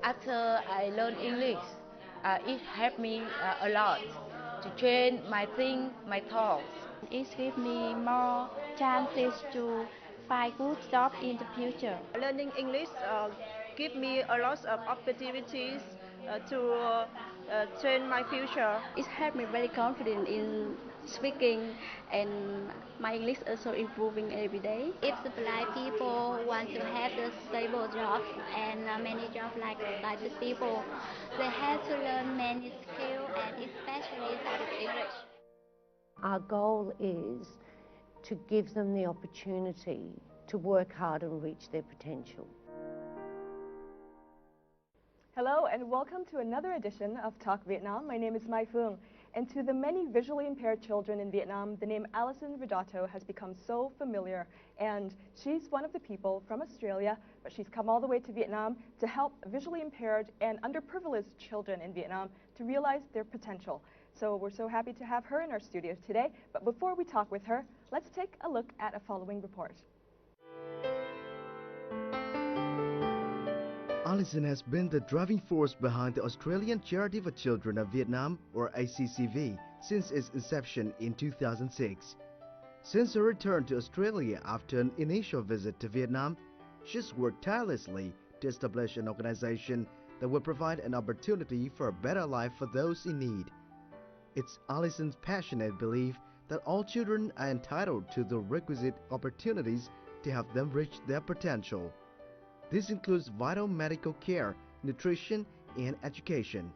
After I learned English, it helped me a lot to train my think, my thoughts. It gives me more chances to find good job in the future. Learning English gives me a lot of opportunities to train my future. It helped me very confident in speaking, and my English also improving every day. If the blind people want to have the stable jobs and many jobs like sighted people, they have to learn many skills and especially sighted English. Our goal is to give them the opportunity to work hard and reach their potential. Hello and welcome to another edition of Talk Vietnam. My name is Mai Phương, and to the many visually impaired children in Vietnam, the name Alison Vidotto has become so familiar, and she's one of the people from Australia, but she's come all the way to Vietnam to help visually impaired and underprivileged children in Vietnam to realize their potential. So we're so happy to have her in our studio today, but before we talk with her, let's take a look at a following report. Alison has been the driving force behind the Australian Charity for Children of Vietnam, or ACCV, since its inception in 2006. Since her return to Australia after an initial visit to Vietnam, she's worked tirelessly to establish an organization that will provide an opportunity for a better life for those in need. It's Alison's passionate belief that all children are entitled to the requisite opportunities to help them reach their potential. This includes vital medical care, nutrition, and education.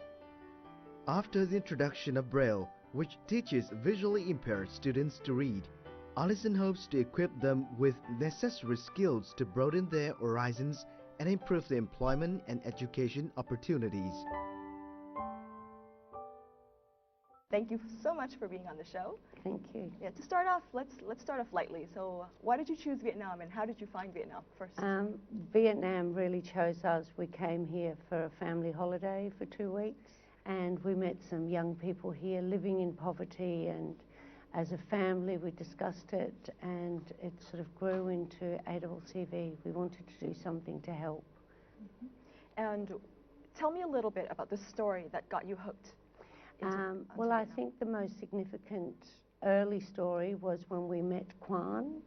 After the introduction of Braille, which teaches visually impaired students to read, Alison hopes to equip them with necessary skills to broaden their horizons and improve their employment and education opportunities. Thank you so much for being on the show. Thank you. Yeah, to start off, let's start off lightly. So why did you choose Vietnam and how did you find Vietnam first? Vietnam really chose us. We came here for a family holiday for 2 weeks, and we met some young people here living in poverty, and as a family we discussed it, and it sort of grew into ACCV. We wanted to do something to help. And tell me a little bit about the story that got you hooked. Well, I think the most significant early story was when we met Quan,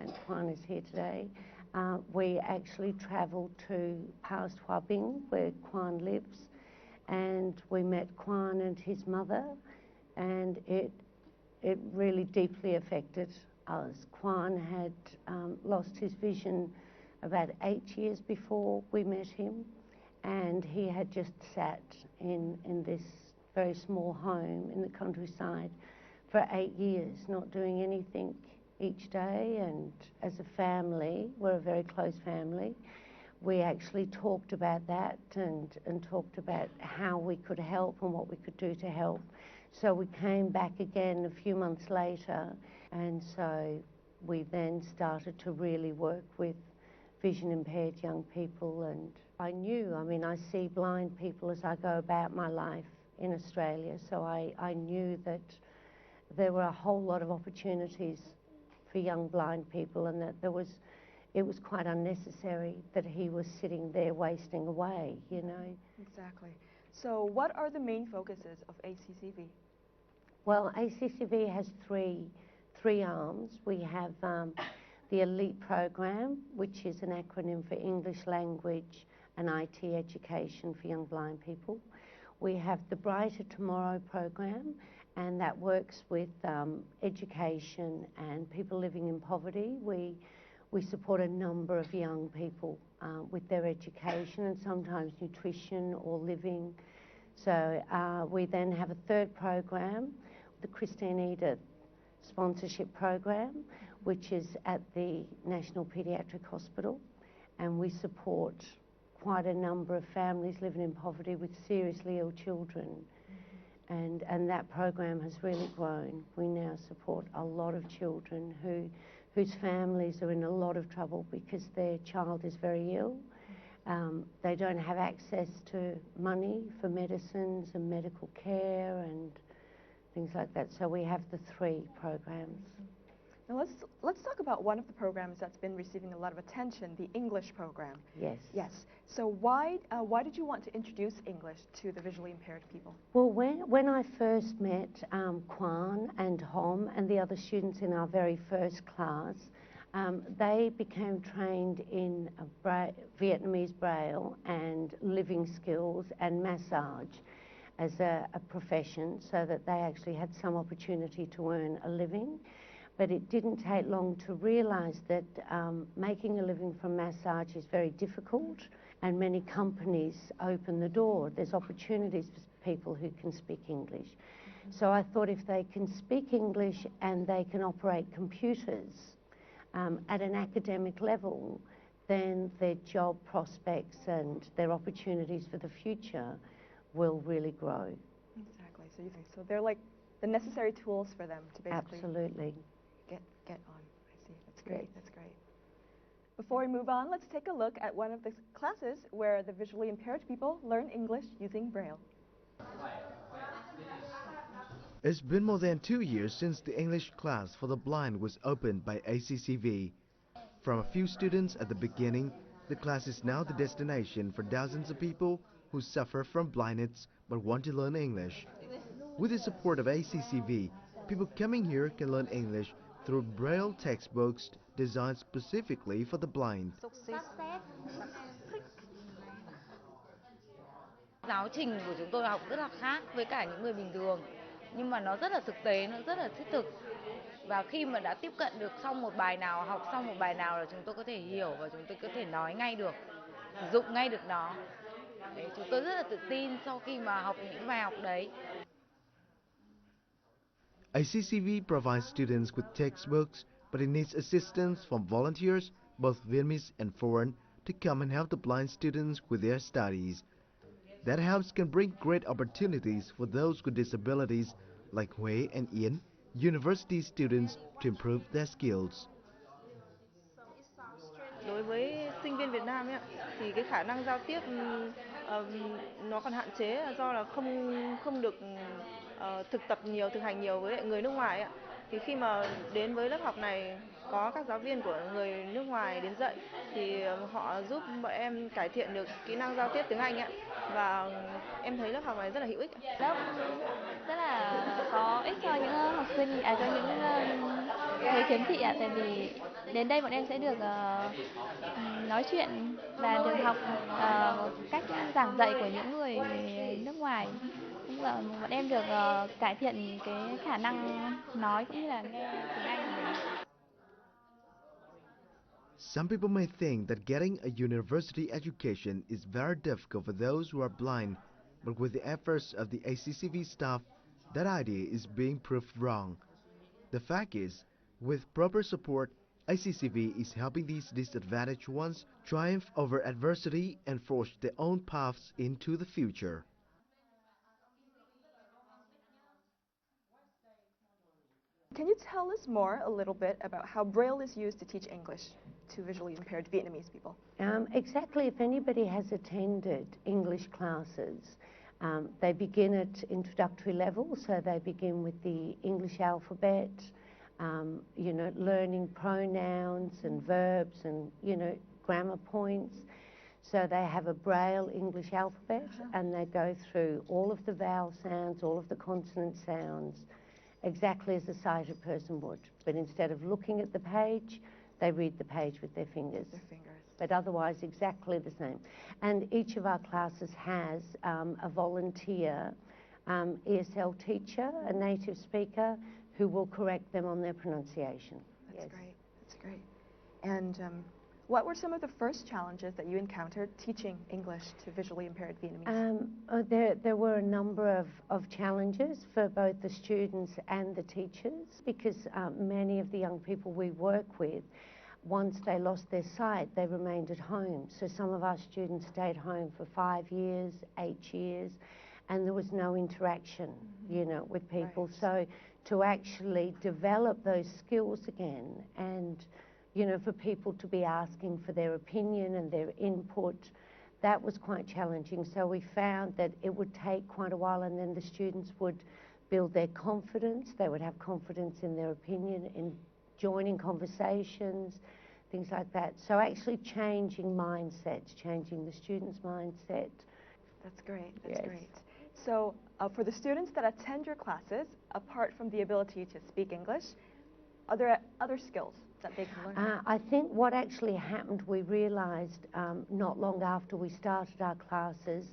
and Quan is here today. We actually travelled to past Hoa Binh, where Quan lives, and we met Quan and his mother, and it really deeply affected us. Quan had lost his vision about 8 years before we met him, and he had just sat in this very small home in the countryside for 8 years, not doing anything each day. And as a family, we're a very close family, we actually talked about that and talked about how we could help and what we could do to help. So we came back again a few months later, and so we then started to really work with vision impaired young people. And I mean, I see blind people as I go about my life in Australia, so I knew that there were a whole lot of opportunities for young blind people, and that it was quite unnecessary that he was sitting there wasting away, you know. Exactly. So what are the main focuses of ACCV? Well, ACCV has three arms. We have the Elite Program, which is an acronym for English Language and IT Education for young blind people. We have the Brighter Tomorrow program, and that works with education and people living in poverty. We support a number of young people with their education and sometimes nutrition or living. So we then have a third program, the Christine Edith sponsorship program, which is at the National Paediatric Hospital, and we support quite a number of families living in poverty with seriously ill children. And that program has really grown. We now support a lot of children whose families are in a lot of trouble because their child is very ill. They don't have access to money for medicines and medical care and things like that. So we have the three programs. Now let's talk about one of the programs that's been receiving a lot of attention, the English program. Yes. Yes. So why did you want to introduce English to the visually impaired people? Well, when I first met Kwan and Hom and the other students in our very first class, they became trained in Vietnamese Braille and living skills and massage as a profession, so that they actually had some opportunity to earn a living. But it didn't take long to realise that making a living from massage is very difficult, and many companies open the door. There's opportunities for people who can speak English. So I thought if they can speak English and they can operate computers at an academic level, then their job prospects and their opportunities for the future will really grow. Exactly. So you think so? They're like the necessary tools for them to basically Absolutely. get on. I see. That's great. That's great. Before we move on, let's take a look at one of the classes where the visually impaired people learn English using Braille. It's been more than 2 years since the English class for the blind was opened by ACCV. From a few students at the beginning, the class is now the destination for thousands of people who suffer from blindness but want to learn English. With the support of ACCV, people coming here can learn English through Braille textbooks designed specifically for the blind. Giáo trình của chúng tôi học rất là khác với cả những người bình thường, nhưng mà nó rất là thực tế, nó rất là thiết thực. Và khi mà đã tiếp cận được xong một bài nào, học xong một bài nào là chúng tôi có thể hiểu và chúng tôi có thể nói ngay được, sử dụng ngay được nó. Đấy, chúng tôi rất là tự tin sau khi mà học những bài học đấy. ACCV provides students with textbooks, but it needs assistance from volunteers, both Vietnamese and foreign, to come and help the blind students with their studies. That helps can bring great opportunities for those with disabilities like Huế and Yên, university students, to improve their skills. Đối với sinh viên Việt Nam ấy, thì cái khả năng giao tiếp nó còn hạn chế do là không được thực tập nhiều, thực hành nhiều với người nước ngoài ấy. Thì khi mà đến với lớp học này có các giáo viên của người nước ngoài đến dạy thì họ giúp bọn em cải thiện được kỹ năng giao tiếp tiếng Anh ấy. Và em thấy lớp học này rất là hữu ích. Lớp rất là có ích cho những học sinh, cho những người khiếm thị ạ. Tại vì đến đây bọn em sẽ được nói chuyện và được học cách giảng dạy của những người nước ngoài. Bọn em được cải thiện cái khả năng nói cũng như là nghe tiếng Anh của mình. Some people may think that getting a university education is very difficult for those who are blind, but with the efforts of the ACCV staff, that idea is being proved wrong. The fact is, with proper support, ACCV is helping these disadvantaged ones triumph over adversity and forge their own paths into the future. Can you tell us more a little bit about how Braille is used to teach English to visually impaired Vietnamese people? Exactly. If anybody has attended English classes, they begin at introductory level, so they begin with the English alphabet, learning pronouns and verbs and, grammar points. So they have a Braille English alphabet, and they go through all of the vowel sounds, all of the consonant sounds, exactly as a sighted person would. But instead of looking at the page, they read the page with their fingers. But otherwise exactly the same. And each of our classes has a volunteer ESL teacher, a native speaker, who will correct them on their pronunciation. That's great. That's great. And what were some of the first challenges that you encountered teaching English to visually impaired Vietnamese? There were a number of challenges for both the students and the teachers, because many of the young people we work with, once they lost their sight, they remained at home. So some of our students stayed home for 5 years, 8 years, and there was no interaction, with people. Right. So to actually develop those skills again and, for people to be asking for their opinion and their input, that was quite challenging. So we found that it would take quite a while, and then the students would build their confidence. They would have confidence in their opinion, in joining conversations, things like that. So actually changing mindsets, changing the students' mindset. That's great. That's great. So for the students that attend your classes, apart from the ability to speak English, are there other skills that they can learn? I think what actually happened, we realised not long after we started our classes,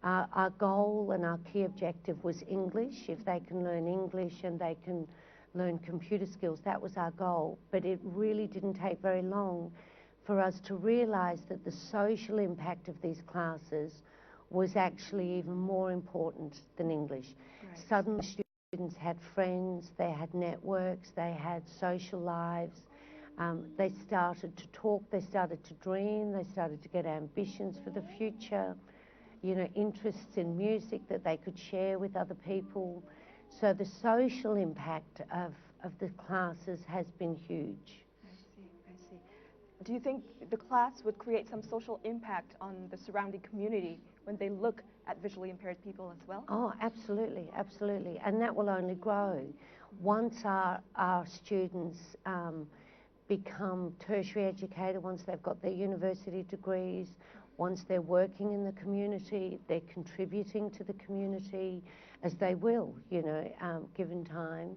our goal and our key objective was English. If they can learn English and they can learn computer skills, that was our goal. But it really didn't take very long for us to realise that the social impact of these classes was actually even more important than English. Right. Suddenly students had friends, they had networks, they had social lives. They started to talk, they started to dream, they started to get ambitions for the future, you know, interests in music that they could share with other people. So the social impact of the classes has been huge. I see. Do you think the class would create some social impact on the surrounding community when they look at visually impaired people as well? Oh, absolutely, absolutely. And that will only grow. Once our students become tertiary educated, once they've got their university degrees, once they're working in the community, they're contributing to the community, as they will, you know, given time,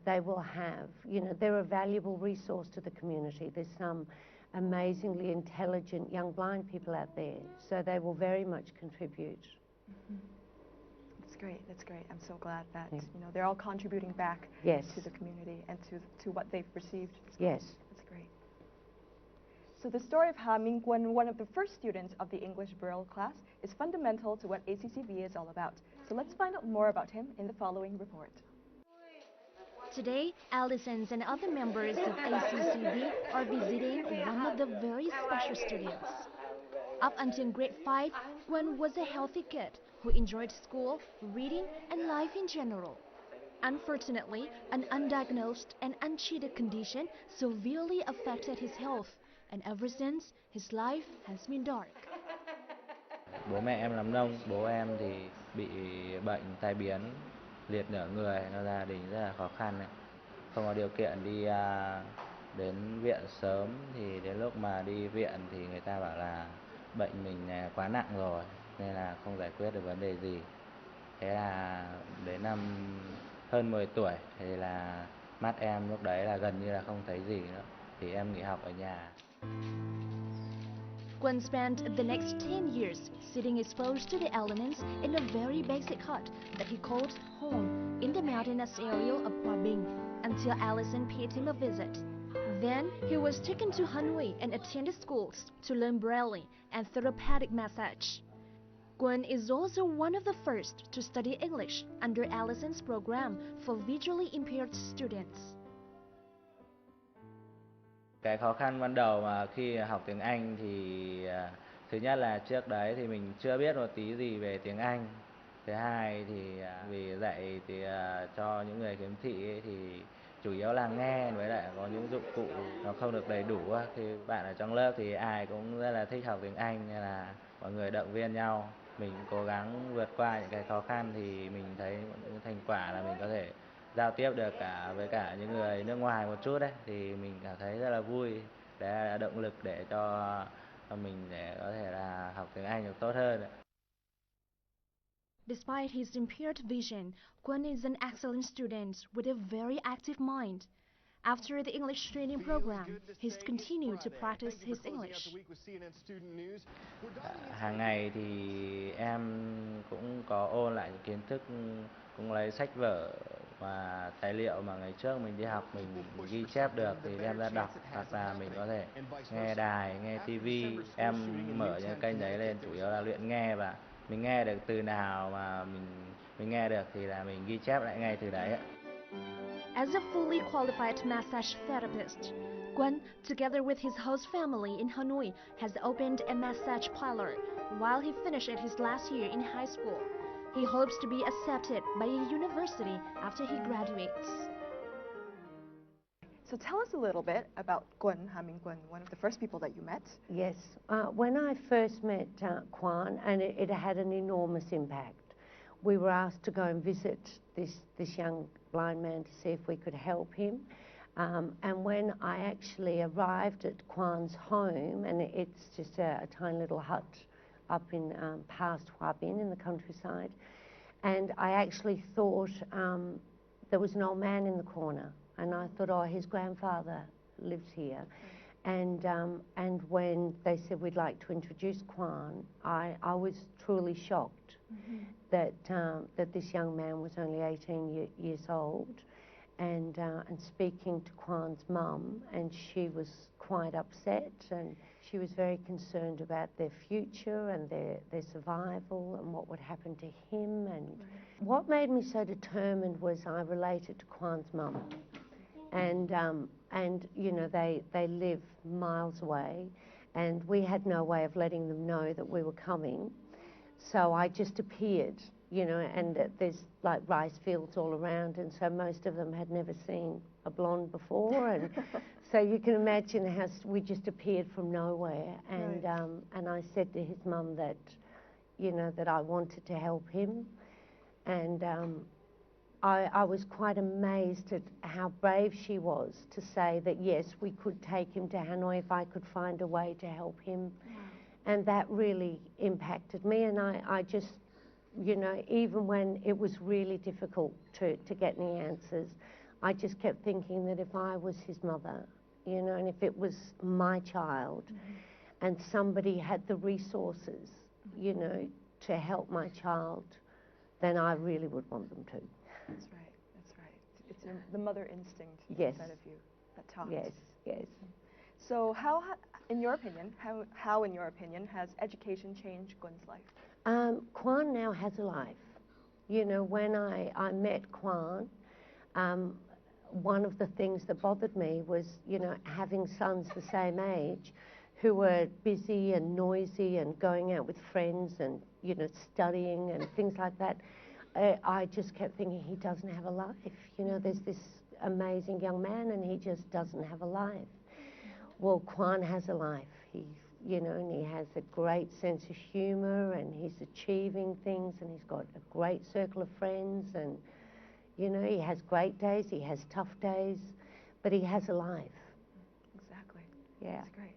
they will have, you know, they're a valuable resource to the community. There's some amazingly intelligent young blind people out there, so they will very much contribute. That's great. That's great. I'm so glad that you know they're all contributing back to the community and to what they've received. Yes. That's great. So the story of Ha Ming-Kwon, one of the first students of the English Braille class, is fundamental to what ACCV is all about. So let's find out more about him in the following report. Today, Alison's and other members of ACCV are visiting one of the very special students. Up until grade 5, Kwon was a healthy kid who enjoyed school, reading, and life in general. Unfortunately, an undiagnosed and untreated condition severely affected his health, and ever since, his life has been dark. Bố mẹ em làm nông, bố em thì bị bệnh tai biến, liệt nửa người, nó gia đình rất là khó khăn. Không có điều kiện đi đến viện sớm, thì đến lúc mà đi viện thì người ta bảo là bệnh mình quá nặng rồi, nên là không giải quyết được vấn đề gì. Thế là đến năm hơn 10 tuổi thì là mắt em lúc đấy là gần như là không thấy gì nữa, thì em nghỉ học ở nhà. Kwon spent the next 10 years sitting exposed to the elements in a very basic hut that he called home in the mountainous area of Hua Binh until Alison paid him a visit. Then he was taken to Hanoi and attended schools to learn Braille and therapeutic massage. Kwon is also one of the first to study English under Alison's program for visually impaired students. Cái khó khăn ban đầu mà khi học tiếng Anh thì thứ nhất là trước đấy thì mình chưa biết một tí gì về tiếng Anh. Thứ hai thì vì dạy thì cho những người khiếm thị ấy, thì chủ yếu là nghe, với lại có những dụng cụ nó không được đầy đủ. Khi bạn ở trong lớp thì ai cũng rất là thích học tiếng Anh, nên là mọi người động viên nhau. Mình cố gắng vượt qua những cái khó khăn thì mình thấy những thành quả là mình có thể giao tiếp được với cả những người nước ngoài một chút đấy, thì mình cảm thấy rất là vui. Đấy là động lực để cho mình để có thể là học tiếng Anh được tốt hơn. Despite his impaired vision, Kwon is an excellent student with a very active mind. After the English training program, he's continued to practice his English. Hàng ngày thì em cũng có ôn lại những kiến thức, cũng lấy sách vở và tài liệu mà ngày trước mình đi học mình ghi chép được thì đem ra đọc, hoặc là mình có thể nghe đài, nghe TV. Em mở những kênh đấy lên chủ yếu là luyện nghe, và mình nghe được từ nào mà mình nghe được thì là mình ghi chép lại ngay từ đấy. As a fully qualified massage therapist, Kwon, together with his host family in Hanoi, has opened a massage parlor while he finished his last year in high school. He hopes to be accepted by a university after he graduates. So tell us a little bit about Kwon, Ha Ming-Kwon, one of the first people that you met. Yes, when I first met Kwon, and it had an enormous impact. We were asked to go and visit this young blind man to see if we could help him. And when I actually arrived at Kwan's home, and it's just a tiny little hut up in past Hua Bin in the countryside, and I actually thought there was an old man in the corner, and I thought, oh, his grandfather lives here. And when they said we'd like to introduce Kwan, I was truly shocked that this young man was only 18 years old, and speaking to Kwan's mum, and she was quite upset, and she was very concerned about their future and their survival and what would happen to him. And what made me so determined was I related to Kwan's mum, and you know, they live miles away, and we had no way of letting them know that we were coming, so I just appeared, you know, and there's like rice fields all around, and so most of them had never seen a blonde before, and so you can imagine how we just appeared from nowhere, and and I said to his mum that, you know, that I wanted to help him, and I was quite amazed at how brave she was to say that yes, we could take him to Hanoi if I could find a way to help him. And that really impacted me, and I just, you know, even when it was really difficult to get any answers, I just kept thinking that if I was his mother, you know, and if it was my child, and somebody had the resources, you know, to help my child, then I really would want them to. That's right, that's right. It's the mother instinct inside of you that talks. Yes, yes. So how, in your opinion, has education changed Gun's life? Kwan now has a life. You know, when I met Kwan, one of the things that bothered me was, you know, having sons the same age who were busy and noisy and going out with friends and, you know, studying and things like that. I just kept thinking, he doesn't have a life. You know, there's this amazing young man and he just doesn't have a life. Well, Kwan has a life. He, you know, and he has a great sense of humor, and he's achieving things, and he's got a great circle of friends, and, you know, he has great days, he has tough days, but he has a life. Exactly. Yeah. That's great.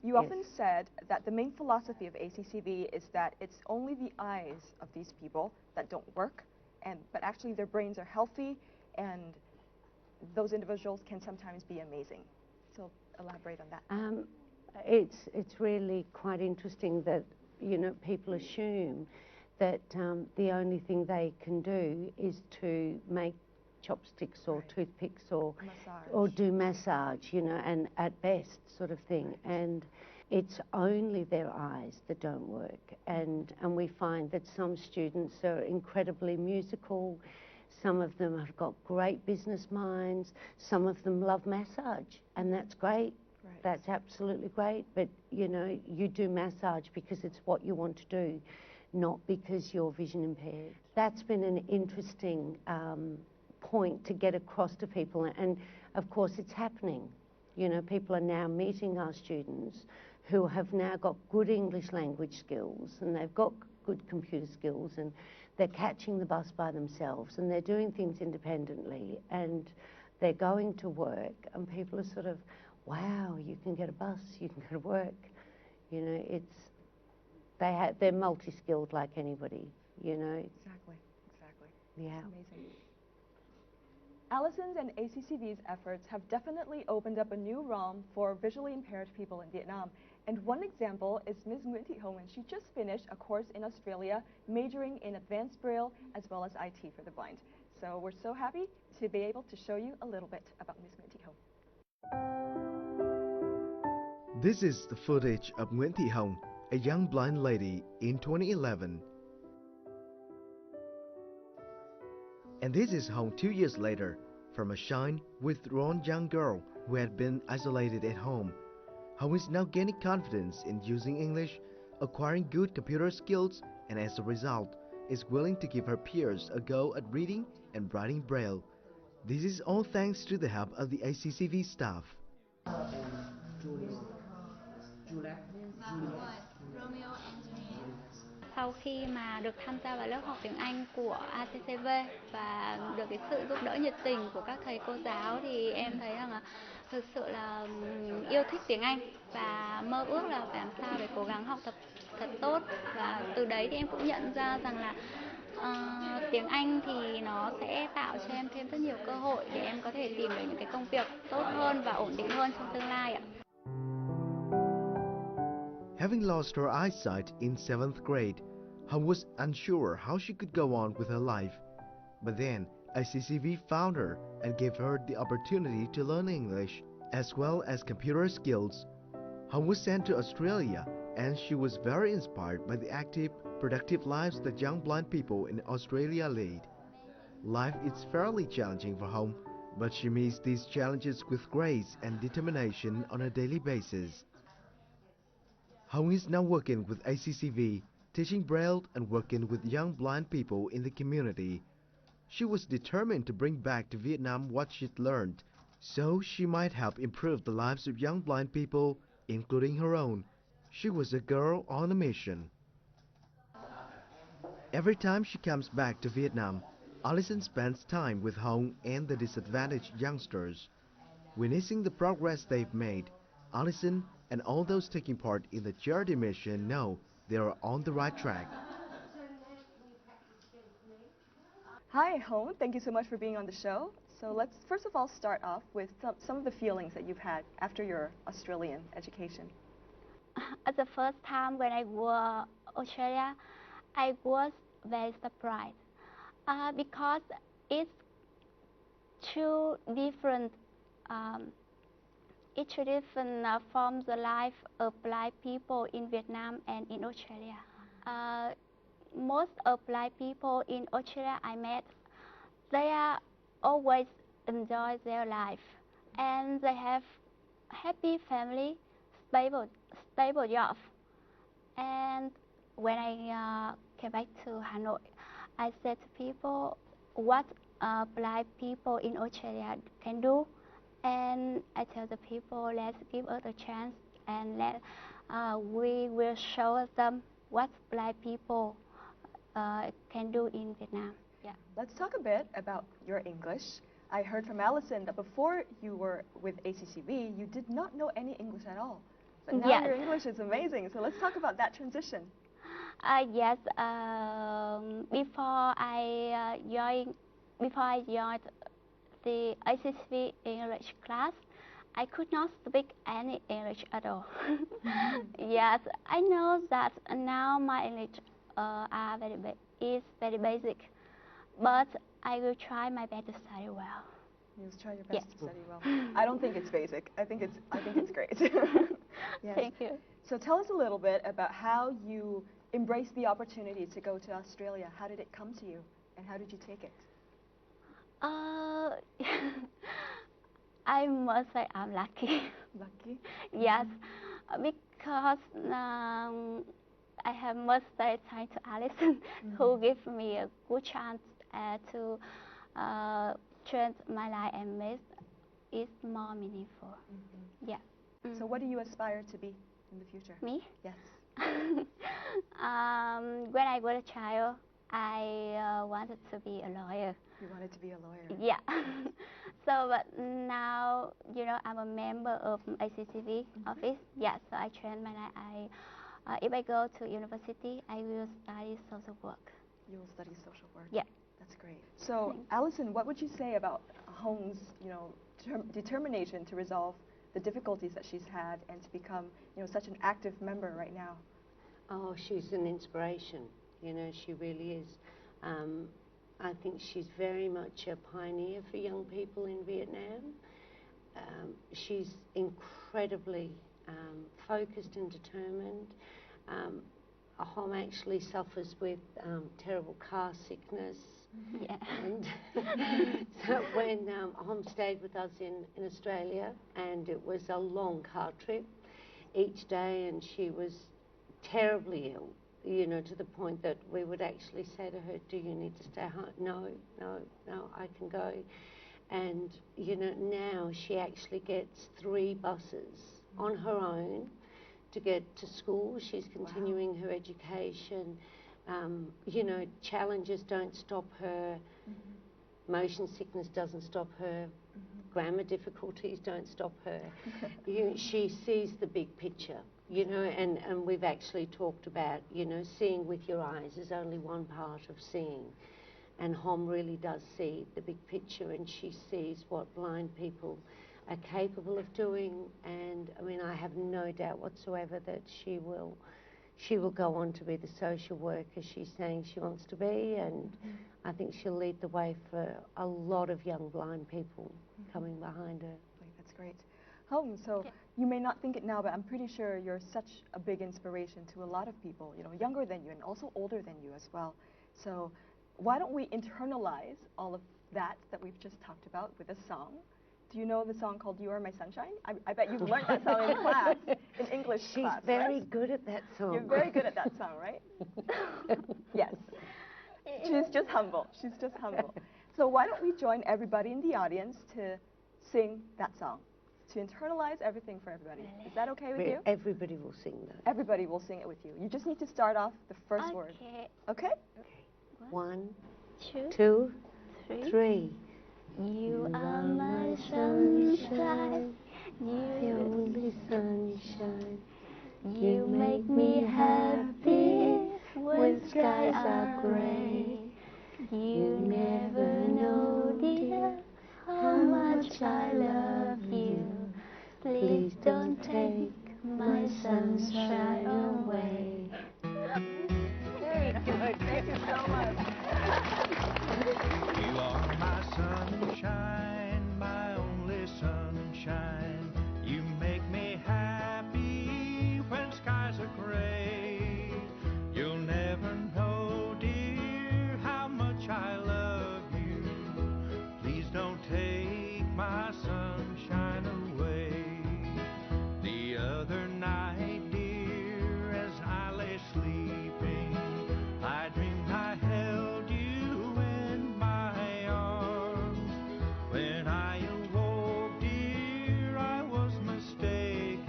You often said that the main philosophy of ACCV is that it's only the eyes of these people that don't work, but actually their brains are healthy, and those individuals can sometimes be amazing. So elaborate on that. It's really quite interesting that, you know, people assume that the only thing they can do is to make chopsticks or toothpicks or do massage, you know, and at best sort of thing. And it's only their eyes that don't work. And we find that some students are incredibly musical, some of them have got great business minds, some of them love massage, and that's great. That's absolutely great, but, you know, you do massage because it's what you want to do, not because you're vision impaired. That's been an interesting point to get across to people, and of course it's happening. You know, people are now meeting our students who have now got good English language skills, and they've got good computer skills, and they're catching the bus by themselves, and they're doing things independently, and they're going to work, and people are sort of, wow, you can get a bus, you can go to work. You know, they're multi-skilled like anybody, you know. Exactly, exactly. Yeah. It's amazing. Alison's and ACCV's efforts have definitely opened up a new realm for visually impaired people in Vietnam. And one example is Ms. Nguyễn Thị Hồng, and she just finished a course in Australia majoring in advanced Braille as well as IT for the blind. So we're so happy to be able to show you a little bit about Ms. Nguyễn Thị Hồng. This is the footage of Nguyễn Thị Hồng, a young blind lady in 2011. And this is Hồng 2 years later, from a shy, withdrawn young girl who had been isolated at home. Hồng is now gaining confidence in using English, acquiring good computer skills, and as a result, is willing to give her peers a go at reading and writing Braille. This is all thanks to the help of the ACCV staff. Sau khi mà được tham gia vào lớp học tiếng Anh của ACCV và được cái sự giúp đỡ nhiệt tình của các thầy cô giáo thì em thấy rằng là thực sự là yêu thích tiếng Anh và mơ ước là phải làm sao để cố gắng học tập thật tốt. Và từ đấy thì em cũng nhận ra rằng là tiếng Anh thì nó sẽ tạo cho em thêm rất nhiều cơ hội để em có thể tìm được những cái công việc tốt hơn và ổn định hơn trong tương lai ạ. Having lost her eyesight in 7th grade, Hồng was unsure how she could go on with her life. But then, ICCV found her and gave her the opportunity to learn English as well as computer skills. Hồng was sent to Australia, and she was very inspired by the active, productive lives that young blind people in Australia lead. Life is fairly challenging for Hồng, but she meets these challenges with grace and determination on a daily basis. Hồng is now working with ACCV, teaching Braille and working with young blind people in the community. She was determined to bring back to Vietnam what she'd learned, so she might help improve the lives of young blind people, including her own. She was a girl on a mission. Every time she comes back to Vietnam, Alison spends time with Hồng and the disadvantaged youngsters. Witnessing the progress they've made, Alison and all those taking part in the charity mission know they are on the right track. Hi, Hồng. Thank you so much for being on the show. So let's first of all start off with some of the feelings that you've had after your Australian education. At the first time when I was Australia, I was very surprised because it's two different from the life of blind people in Vietnam and in Australia. Most of blind people in Australia I met, they are always enjoy their life and they have happy family, stable job. And when I came back to Hanoi, I said to people what blind people in Australia can do, and I tell the people, let's give us a chance and we will show them what blind people can do in Vietnam. Yeah. Let's talk a bit about your English. I heard from Alison that before you were with ACCV, you did not know any English at all. But now Yes. your English is amazing. So let's talk about that transition. Yes. Before I joined the ACCV English class, I could not speak any English at all. Yes, I know that now my English is very basic, but I will try my best to study well. You'll try your best to study well. I don't think it's basic. I think it's great. Yes. Thank you. So tell us a little bit about how you embraced the opportunity to go to Australia. How did it come to you, and how did you take it? I must say I'm lucky. Lucky? Yes, because I have must say thanks to Alison, who gave me a good chance to change my life and make it more meaningful. Yeah. So what do you aspire to be in the future? Me? Yes. When I was a child, I wanted to be a lawyer. You wanted to be a lawyer? Yeah. So, but now, I'm a member of ACCV office. Yeah, so I train my life. If I go to university, I will study social work. You will study social work? Yeah. That's great. So, Alison, what would you say about Hong's, determination to resolve the difficulties that she's had and to become, such an active member right now? Oh, she's an inspiration. She really is. I think she's very much a pioneer for young people in Vietnam. She's incredibly focused and determined. Hom actually suffers with terrible car sickness. Yeah. And so when Hom stayed with us in Australia, and it was a long car trip each day, and she was terribly ill, to the point that we would actually say to her, do you need to stay home? No, I can go. And, now she actually gets 3 buses on her own to get to school. She's continuing her education. You know, challenges don't stop her. Motion sickness doesn't stop her. Grammar difficulties don't stop her. She sees the big picture, you know, and we've actually talked about, you know, seeing with your eyes is only one part of seeing. And Hom really does see the big picture, and she sees what blind people are capable of doing. And I mean, I have no doubt whatsoever that she will go on to be the social worker she's saying she wants to be, and I think she'll lead the way for a lot of young blind people coming behind her. That's great. Hom, so you may not think it now, but I'm pretty sure you're such a big inspiration to a lot of people, you know, younger than you and also older than you as well. So why don't we internalize all of that we've just talked about with a song? Do you know the song called You Are My Sunshine? I bet you've learned that song in class, in English class, She's very right? good at that song. You're very good at that song, right? Yes. She's just humble. She's just humble. So why don't we join everybody in the audience to sing that song, to internalize everything for everybody. Is that okay with you? Everybody will sing that. Everybody will sing it with you. You just need to start off the first word. Okay? 1, 2, 3. You are my sunshine, you only sunshine. You make me happy when skies are gray. You never know, dear, how much I love you. Please don't take my sunshine away. Very good. Thank you so much. You are my sunshine, my only sunshine. You make me happy when skies are gray. You'll never know, dear, how much I love you. Please don't take my sunshine away. The other night, dear, as I lay sleeping, I dreamed I held you in my arms. When I awoke, dear, I was mistaken,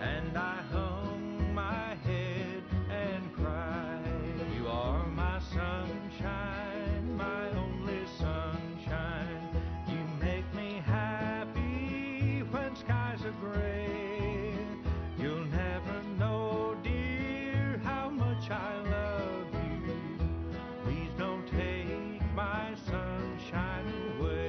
and I hung my head and cried. You are my sunshine, my only sunshine. You make me happy when skies are gray. You'll never know, dear, how much I love you. Please don't take my sunshine away.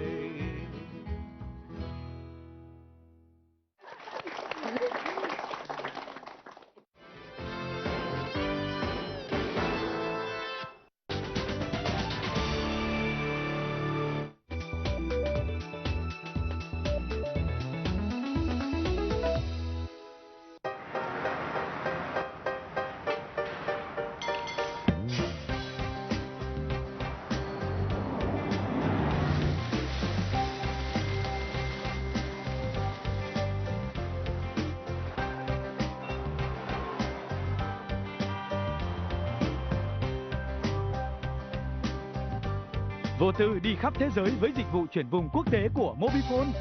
Vô tư đi khắp thế giới với dịch vụ chuyển vùng quốc tế của Mobifone.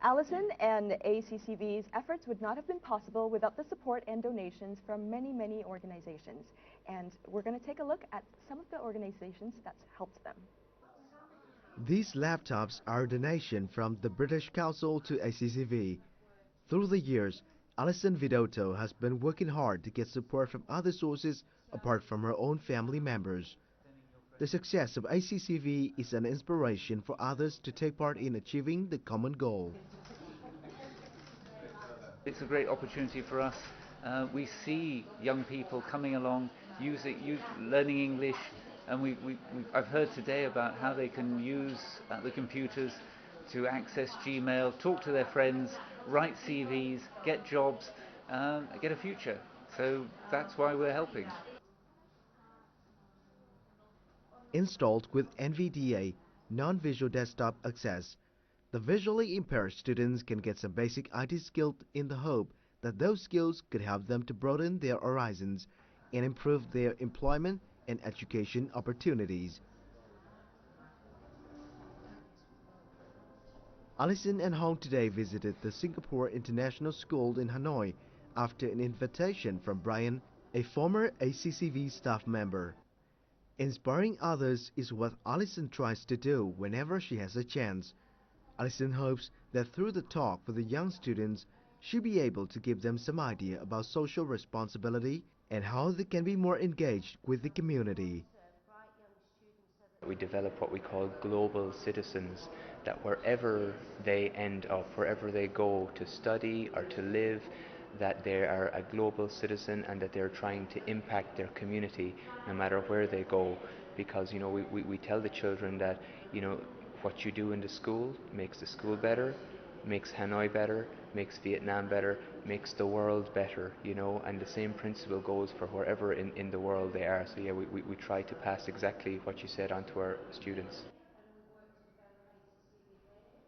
Alison and ACCV's efforts would not have been possible without the support and donations from many, many organizations. And we're going to take a look at some of the organizations that's helped them. These laptops are a donation from the British Council to ACCV. Through the years, Alison Vidotto has been working hard to get support from other sources apart from her own family members. The success of ACCV is an inspiration for others to take part in achieving the common goal. It's a great opportunity for us. We see young people coming along, learning English, and I've heard today about how they can use the computers to access Gmail, talk to their friends, write CVs, get jobs, get a future. So that's why we're helping. Installed with NVDA, non-visual desktop access, the visually impaired students can get some basic IT skills in the hope that those skills could help them to broaden their horizons and improve their employment and education opportunities. Alison and Hong today visited the Singapore International School in Hanoi after an invitation from Brian, a former ACCV staff member. Inspiring others is what Alison tries to do whenever she has a chance. Alison hopes that through the talk with the young students, she'll be able to give them some idea about social responsibility and how they can be more engaged with the community. We develop what we call global citizens, that wherever they end up, wherever they go to study or to live, that they are a global citizen and that they're trying to impact their community no matter where they go. Because, you know, we tell the children that, you know, what you do in the school makes the school better, makes Hanoi better, makes Vietnam better, makes the world better, you know, and the same principle goes for wherever in the world they are. So yeah, we try to pass exactly what you said on to our students.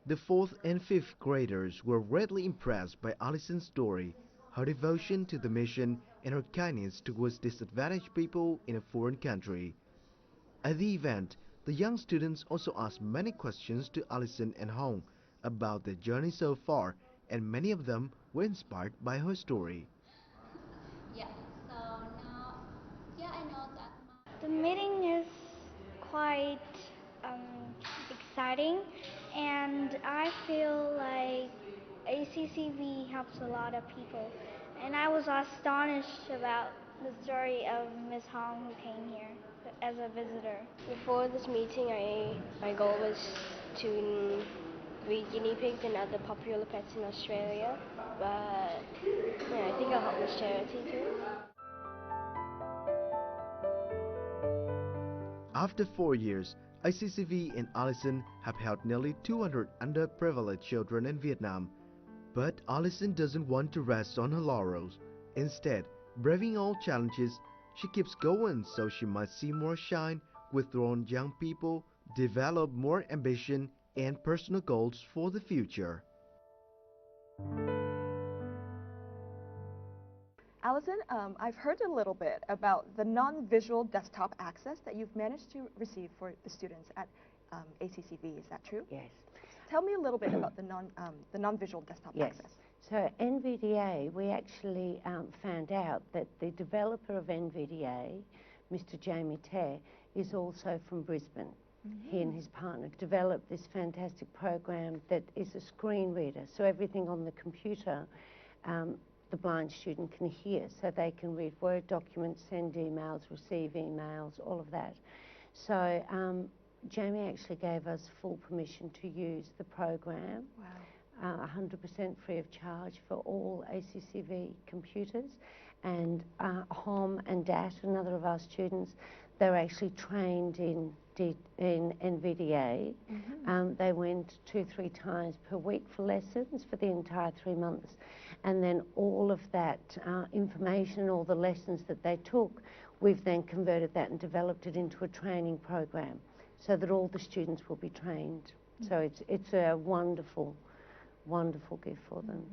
The 4th and 5th graders were greatly impressed by Alison's story, her devotion to the mission and her kindness towards disadvantaged people in a foreign country. At the event, the young students also asked many questions to Alison and Hong about their journey so far, and many of them were inspired by her story. Yeah, so now, yeah, I know that the meeting is quite exciting, and I feel like ACCV helps a lot of people. And I was astonished about the story of Miss Hong who came here as a visitor. Before this meeting, my goal was to breed guinea pigs and other popular pets in Australia, but yeah, I think I'll help this charity too. After 4 years, ICCV and Alison have helped nearly 200 underprivileged children in Vietnam. But Alison doesn't want to rest on her laurels. Instead, braving all challenges, she keeps going so she might see more shine, withdrawn young people, develop more ambition and personal goals for the future. Alison, I've heard a little bit about the non-visual desktop access that you've managed to receive for the students at ACCV. Is that true? Yes. Tell me a little bit about the non-visual desktop access. So NVDA, we actually found out that the developer of NVDA, Mr. Jamie Teh, is also from Brisbane. He and his partner developed this fantastic program that is a screen reader, so everything on the computer the blind student can hear, so they can read Word documents, send emails, receive emails, all of that. So Jamie actually gave us full permission to use the program. Wow. 100% free of charge for all ACCV computers. And Hom and Dat, another of our students, they're actually trained in NVDA. They went 2-3 times per week for lessons for the entire 3 months. And then all of that information, all the lessons that they took, we've then converted that and developed it into a training program so that all the students will be trained. So it's a wonderful, wonderful gift for them.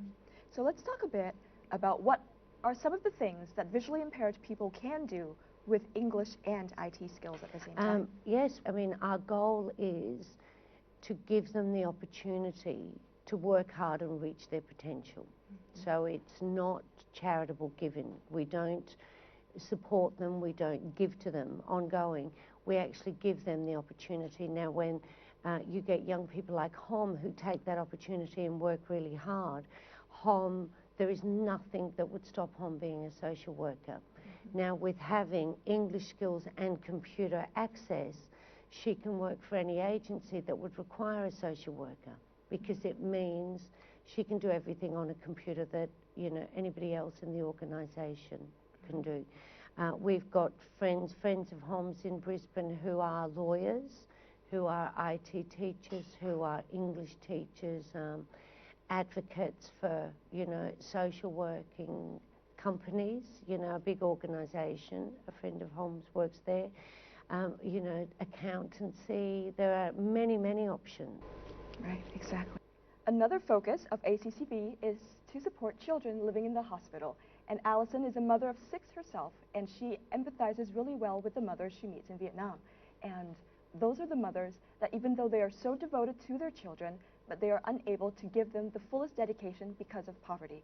So let's talk a bit about what are some of the things that visually impaired people can do with English and IT skills at the same time. Yes, I mean, our goal is to give them the opportunity to work hard and reach their potential. So it's not charitable giving. We don't support them, we don't give to them ongoing. We actually give them the opportunity. Now when you get young people like Hom who take that opportunity and work really hard, Hom, there is nothing that would stop Hom being a social worker. Now with having English skills and computer access, she can work for any agency that would require a social worker, because it means she can do everything on a computer that, you know, anybody else in the organisation can do. We've got friends of Hom's in Brisbane who are lawyers, who are IT teachers, who are English teachers, advocates for, you know, social working companies, you know, a big organisation. A friend of Hom's works there. You know, accountancy. There are many, many options. Right, exactly. Another focus of ACCV is to support children living in the hospital. And Alison is a mother of 6 herself, and she empathizes really well with the mothers she meets in Vietnam. And those are the mothers that, even though they are so devoted to their children, but they are unable to give them the fullest dedication because of poverty.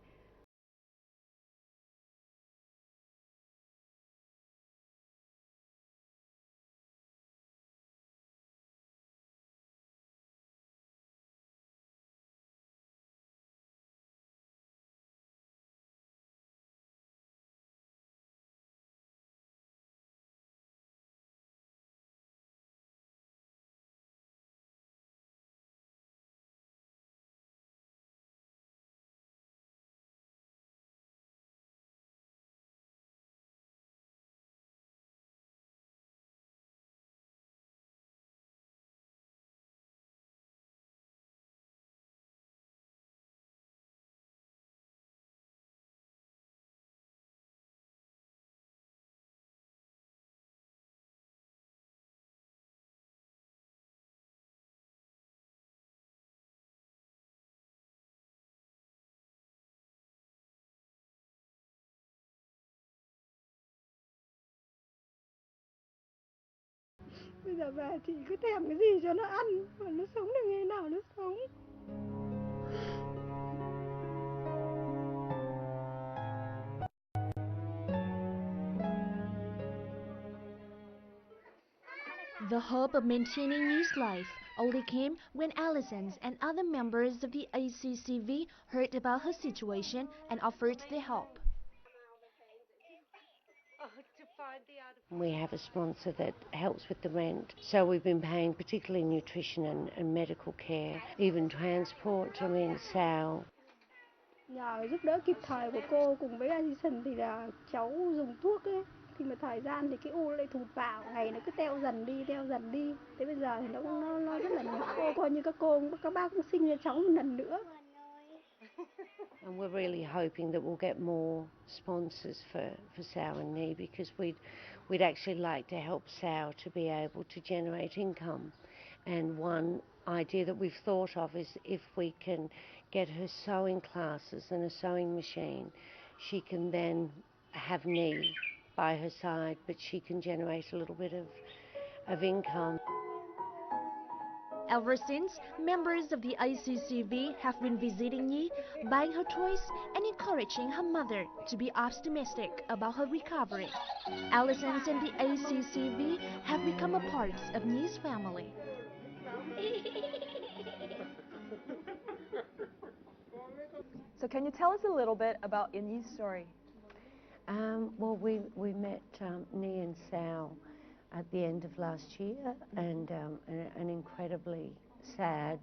Bây giờ về chị cứ thèm cái gì cho nó ăn, mà nó sống được ngày nào nó sống. The hope of maintaining Nhi's life only came when Alison's and other members of the ACCV heard about her situation and offered their help. We have a sponsor that helps with the rent, so we've been paying particularly nutrition and medical care, even transport. I mean, Sal. Nhờ giúp đỡ kịp thời của cô cùng với Alison thì là cháu dùng thuốc ấy, thì mà thời gian thì cái u lại thụt vào, ngày nó cứ teo dần đi. Thế bây giờ thì nó rất là nhỏ. Cô coi như các bác cũng sinh ra cháu một lần nữa. And we're really hoping that we'll get more sponsors for Sal and Nhi, because we'd actually like to help Sal to be able to generate income. And one idea that we've thought of is if we can get her sewing classes and a sewing machine, she can then have Nhi by her side, but she can generate a little bit of income. Ever since, members of the ACCV have been visiting Nhi, buying her toys and encouraging her mother to be optimistic about her recovery. Alison's and the ACCV have become a part of Nhi's family. So can you tell us a little bit about Nhi's story? Well, we met Nhi and Sal at the end of last year, and an incredibly sad,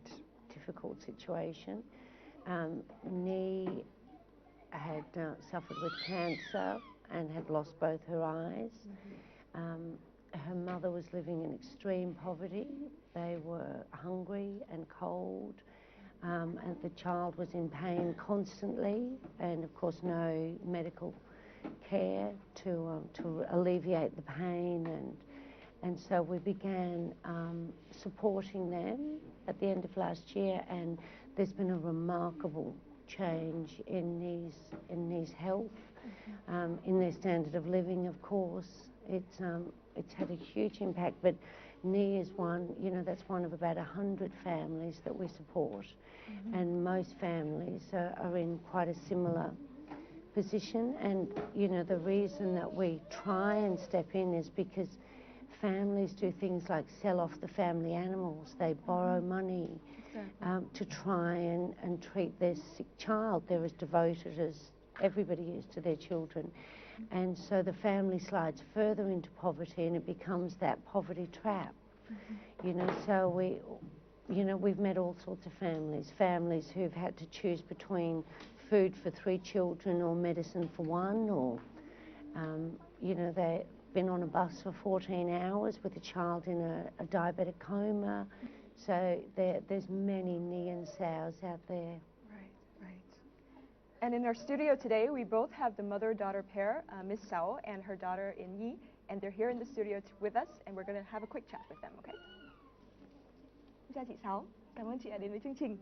difficult situation. Nhi had suffered with cancer and had lost both her eyes. Her mother was living in extreme poverty. They were hungry and cold, and the child was in pain constantly, and of course no medical care to alleviate the pain, and so we began supporting them at the end of last year, and there's been a remarkable change in Nhi's health, in their standard of living. Of course, it's had a huge impact, but Nhi is one, that's one of about 100 families that we support, and most families are in quite a similar position. And the reason that we try and step in is because families do things like sell off the family animals. They borrow money to try and treat their sick child. They're as devoted as everybody is to their children, and so the family slides further into poverty, and it becomes that poverty trap. So we've met all sorts of families who've had to choose between food for 3 children or medicine for 1, or they've been on a bus for 14 hours with a child in a diabetic coma. So there's many Nhi and Sals out there. Right. And in our studio today, we both have the mother-daughter pair, Miss Sao and her daughter Nhi, and they're here in the studio with us, and we're going to have a quick chat with them, okay? Chào chị Sáu, cảm ơn chị đã đến với chương trình.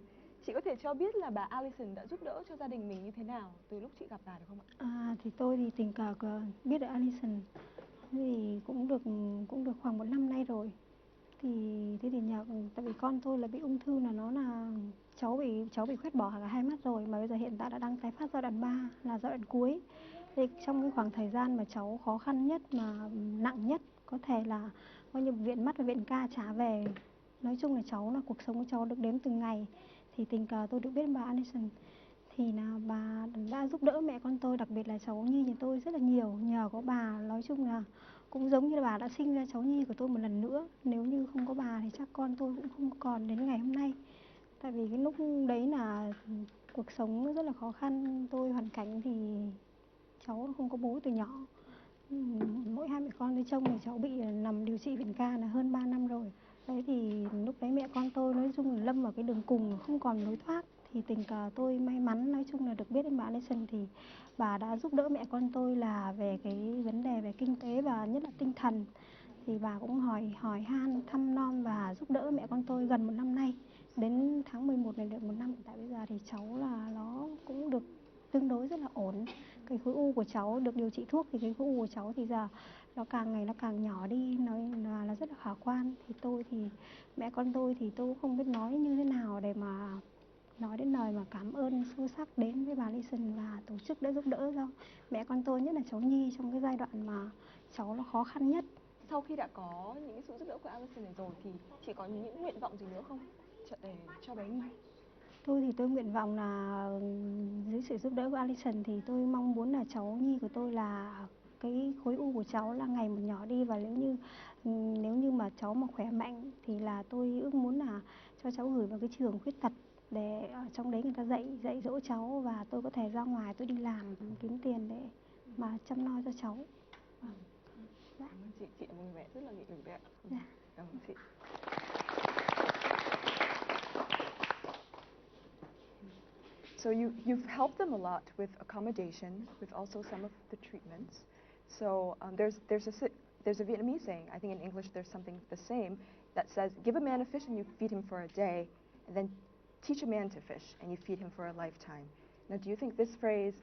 Chị có thể cho biết là bà Alison đã giúp đỡ cho gia đình mình như thế nào từ lúc chị gặp bà được không ạ? Thì tôi thì tình cờ biết được Alison thì cũng được khoảng 1 năm nay rồi. thế thì nhờ tại vì con tôi là bị ung thư là nó là cháu bị khoét bỏ cả hai mắt rồi, mà bây giờ hiện tại đã đang tái phát giai đoạn 3 là giai đoạn cuối. Thì trong cái khoảng thời gian mà cháu khó khăn nhất mà nặng nhất có thể là coi như viện mắt và viện ca trả về. Nói chung là cuộc sống của cháu được đếm từng ngày. Thì tình cờ tôi được biết bà Alison thì là bà đã giúp đỡ mẹ con tôi, đặc biệt là cháu Nhi nhà tôi rất là nhiều. Nhờ có bà, nói chung là cũng giống như là bà đã sinh ra cháu Nhi của tôi một lần nữa. Nếu như không có bà thì chắc con tôi cũng không còn đến ngày hôm nay. Tại vì cái lúc đấy là cuộc sống rất là khó khăn, tôi hoàn cảnh thì cháu không có bố từ nhỏ. Mỗi hai mẹ con tôi trông thì cháu bị nằm điều trị viện ca là hơn 3 năm rồi. Đấy thì lúc đấy mẹ con tôi nói chung là lâm vào cái đường cùng không còn lối thoát. Thì tình cờ tôi may mắn nói chung là được biết đến bà Alison thì bà đã giúp đỡ mẹ con tôi là về cái vấn đề về kinh tế và nhất là tinh thần. Thì bà cũng hỏi han thăm nom và giúp đỡ mẹ con tôi gần 1 năm nay. Đến tháng 11 này được 1 năm, tại bây giờ thì cháu là nó cũng được tương đối rất là ổn. Cái khối u của cháu được điều trị thuốc thì cái khối u của cháu thì giờ nó càng ngày nó càng nhỏ đi, nói là rất là khả quan. Thì mẹ con tôi thì tôi cũng không biết nói như thế nào để mà nói đến lời mà cảm ơn sâu sắc đến với bà Alison và tổ chức đã giúp đỡ cho mẹ con tôi, nhất là cháu Nhi trong cái giai đoạn mà cháu nó khó khăn nhất. Sau khi đã có những cái sự giúp đỡ của Alison này rồi thì chị có những nguyện vọng gì nữa không để cho bé Nhi? Tôi nguyện vọng là dưới sự giúp đỡ của Alison thì tôi mong muốn là cháu Nhi của tôi là cái khối u của cháu là ngày một nhỏ đi, và nếu như mà cháu mà khỏe mạnh thì là tôi ước muốn là cho cháu gửi vào cái trường khuyết tật để ở trong đấy người ta dạy dỗ cháu và tôi có thể ra ngoài tôi đi làm kiếm tiền để mà chăm lo cho cháu. Cảm ơn chị là một người mẹ rất là nghị lực đấy ạ. Cảm ơn chị. So you've helped them a lot with accommodation, with also some of the treatments. So there's a Vietnamese saying, I think in English there's something the same, that says, give a man a fish and you feed him for a day, and then teach a man to fish and you feed him for a lifetime. Now, do you think this phrase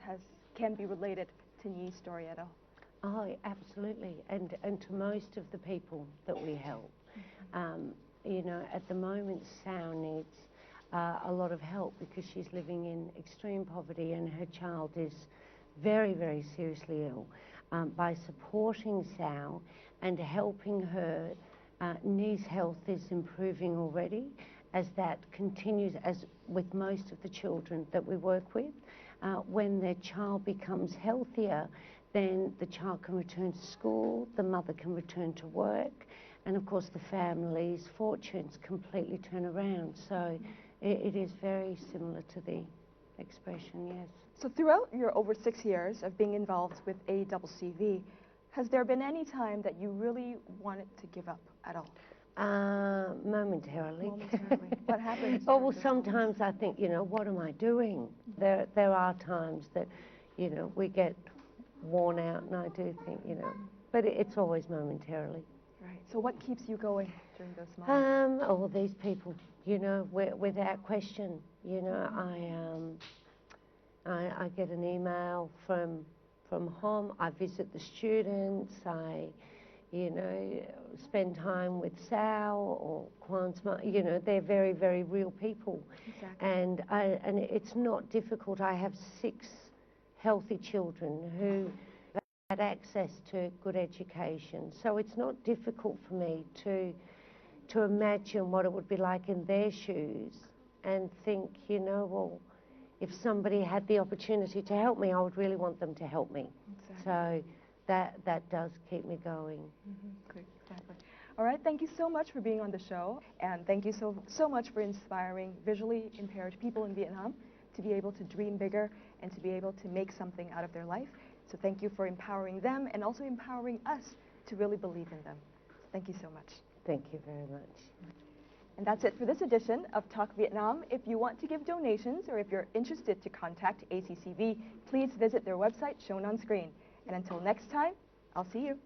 can be related to Nhi's story at all? Oh, absolutely, and to most of the people that we help. You know, at the moment, Sao needs a lot of help because she's living in extreme poverty and her child is very, very seriously ill. By supporting Sao and helping her, Nhi's health is improving already. As that continues, as with most of the children that we work with, when their child becomes healthier, then the child can return to school, the mother can return to work, and of course the family's fortunes completely turn around. So it is very similar to the expression, yes. So throughout your over 6 years of being involved with ACCV, has there been any time that you really wanted to give up at all? Momentarily. What happens? Oh, well, sometimes I think, you know, what am I doing? There are times that, you know, we get worn out, and I do think, you know, but it's always momentarily. Right. So what keeps you going during those moments? Oh, these people, you know, without question. You know, I get an email from home. I visit the students. I, you know, spend time with Sao or Kwan's mum. You know, they're very, very real people. Exactly. And it's not difficult. I have 6 healthy children who had access to good education. So it's not difficult for me to imagine what it would be like in their shoes and think, you know, well, if somebody had the opportunity to help me, I would really want them to help me. Exactly. So that does keep me going. Good, exactly. All right, thank you so much for being on the show, and thank you so much for inspiring visually impaired people in Vietnam to be able to dream bigger and to be able to make something out of their life. So thank you for empowering them and also empowering us to really believe in them. Thank you so much. Thank you very much. And that's it for this edition of Talk Vietnam. If you want to give donations or if you're interested to contact ACCV, please visit their website shown on screen. And until next time, I'll see you.